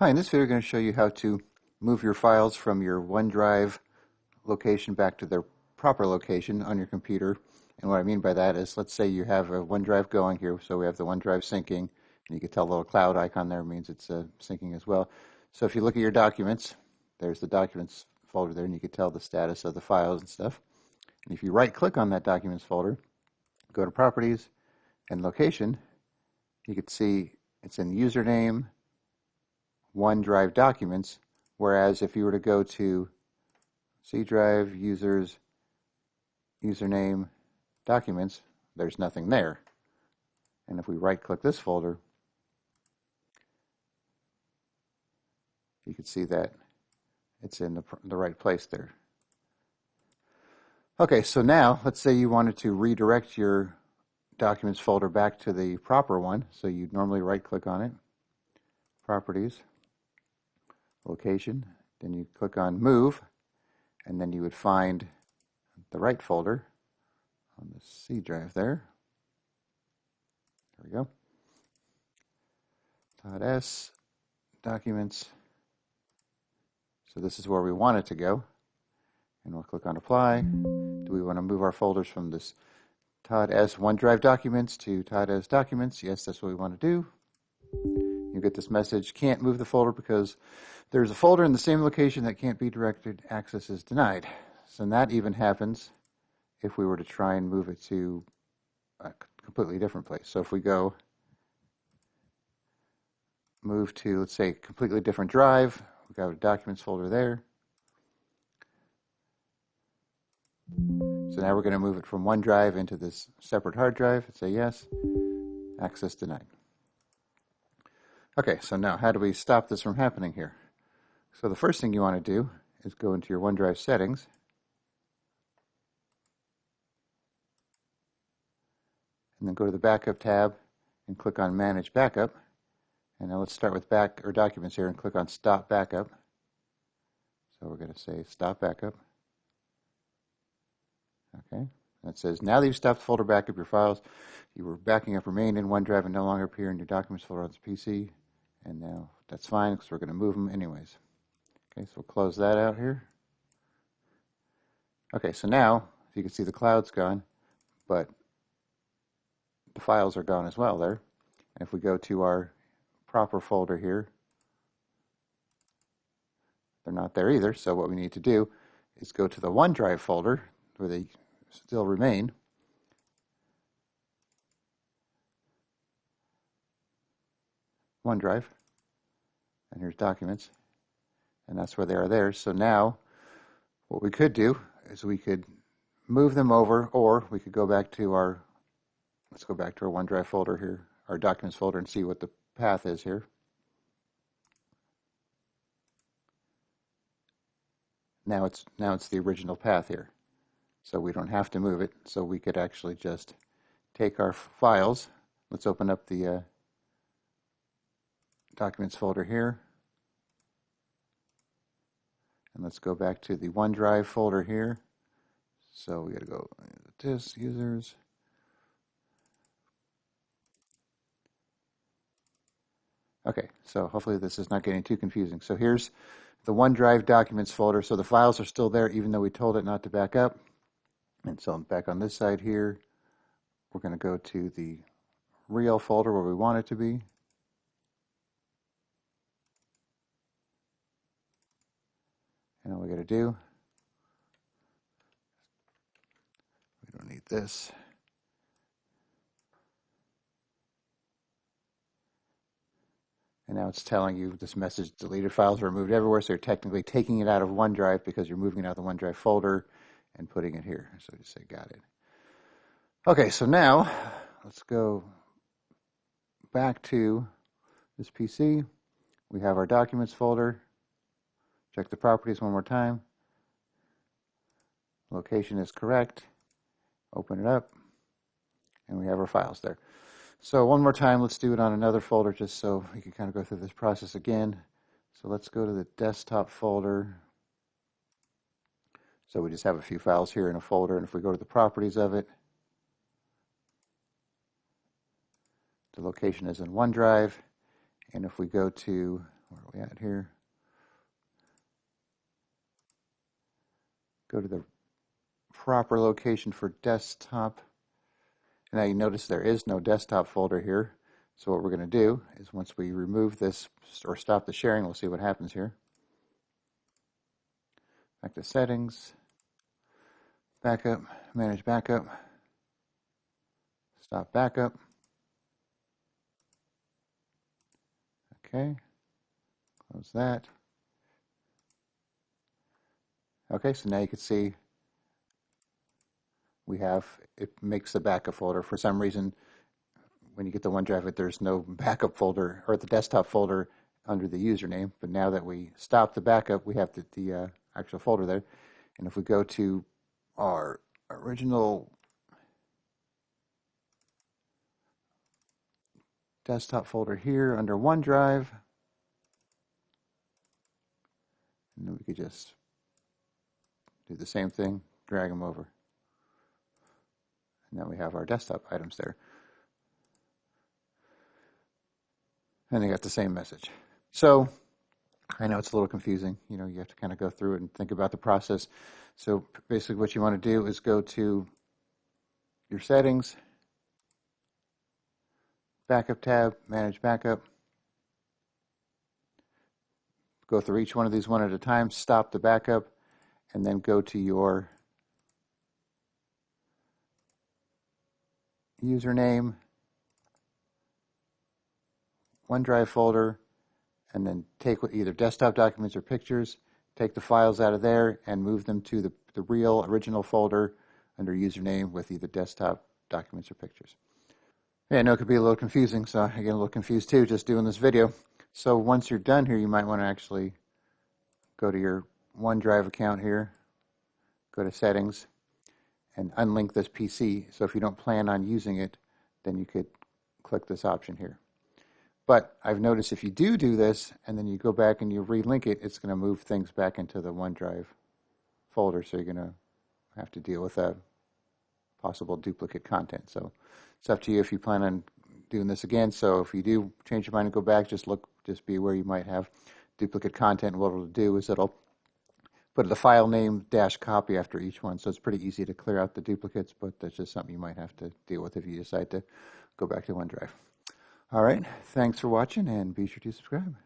Hi, in this video I'm going to show you how to move your files from your OneDrive location back to their proper location on your computer. And what I mean by that is, let's say you have a OneDrive going here, so we have the OneDrive syncing, and you can tell the little cloud icon there means it's syncing as well. So if you look at your documents, there's the documents folder there, and you can tell the status of the files and stuff. And if you right-click on that documents folder, go to Properties and Location, you can see it's in Username, OneDrive Documents, whereas if you were to go to C Drive, Users, Username, Documents, there's nothing there. And if we right-click this folder, you can see that it's in the right place there. Okay, so now let's say you wanted to redirect your Documents folder back to the proper one. So you'd normally right-click on it, Properties, Location, then you click on Move, and then you would find the right folder on the C drive there. There we go. .s, Documents. So this is where we want it to go. And we'll click on Apply. Do we want to move our folders from this .s OneDrive Documents to .s Documents? Yes, that's what we want to do. You get this message, can't move the folder because there's a folder in the same location that can't be directed, access is denied. So that even happens if we were to try and move it to a completely different place. So if we go move to, let's say, a completely different drive, we've got a documents folder there. So now we're going to move it from OneDrive into this separate hard drive and say yes, access denied. Okay, so now how do we stop this from happening here? So the first thing you want to do is go into your OneDrive settings, and then go to the Backup tab and click on Manage Backup. And now let's start with Documents here and click on Stop Backup. So we're going to say Stop Backup. Okay, that says now that you've stopped the folder backup, your files you were backing up remain in OneDrive and no longer appear in your Documents folder on the PC. And now that's fine because we're going to move them anyways. Okay, so we'll close that out here. Okay, so now you can see the cloud's gone, but the files are gone as well there. And if we go to our proper folder here, they're not there either. So what we need to do is go to the OneDrive folder where they still remain. OneDrive, and here's Documents, and that's where they are there. So now what we could do is we could move them over, or we could go back to our, let's go back to our OneDrive folder here, our Documents folder, and see what the path is here. Now it's the original path here. So we don't have to move it. So we could actually just take our files. Let's open up the Documents folder here. And let's go back to the OneDrive folder here. So we got to go this, users. Okay, so hopefully this is not getting too confusing. So here's the OneDrive Documents folder. So the files are still there even though we told it not to back up. And so back on this side here, we're going to go to the real folder where we want it to be. And all we got to do, we don't need this. And now it's telling you this message, deleted files are removed everywhere. So you're technically taking it out of OneDrive because you're moving it out of the OneDrive folder and putting it here. So just say got it. Okay, so now let's go back to this PC. We have our Documents folder. Check the properties one more time. Location is correct. Open it up. And we have our files there. So one more time, let's do it on another folder just so we can kind of go through this process again. So let's go to the desktop folder. So we just have a few files here in a folder, and if we go to the properties of it, the location is in OneDrive, and if we go to Where are we at here? Go to the proper location for desktop. And now you notice there is no desktop folder here. So what we're going to do is once we remove this or stop the sharing, we'll see what happens here. Back to settings, backup, manage backup, stop backup. Okay, close that. Okay, so now you can see it makes the backup folder. For some reason, when you get the OneDrive, there's no backup folder or the desktop folder under the username. But now that we stop the backup, we have the actual folder there. And if we go to our original desktop folder here under OneDrive, and then we could just do the same thing, drag them over. And now we have our desktop items there. And they got the same message. So I know it's a little confusing. You know, you have to kind of go through it and think about the process. So basically what you want to do is go to your settings, backup tab, manage backup. Go through each one of these one at a time, stop the backup, and then go to your username, OneDrive folder, and then take either desktop documents or pictures, take the files out of there and move them to the real original folder under username with either desktop documents or pictures. Yeah, I know it could be a little confusing, so I get a little confused too just doing this video. So once you're done here, you might want to actually go to your OneDrive account here, go to settings, and unlink this PC. So if you don't plan on using it, then you could click this option here. But I've noticed if you do this and then you go back and you relink it, it's going to move things back into the OneDrive folder. So you're going to have to deal with a possible duplicate content. So it's up to you if you plan on doing this again. So if you do change your mind and go back, just be aware you might have duplicate content. What it'll do is it'll put the file name -copy after each one. So it's pretty easy to clear out the duplicates, but that's just something you might have to deal with if you decide to go back to OneDrive. All right, thanks for watching and be sure to subscribe.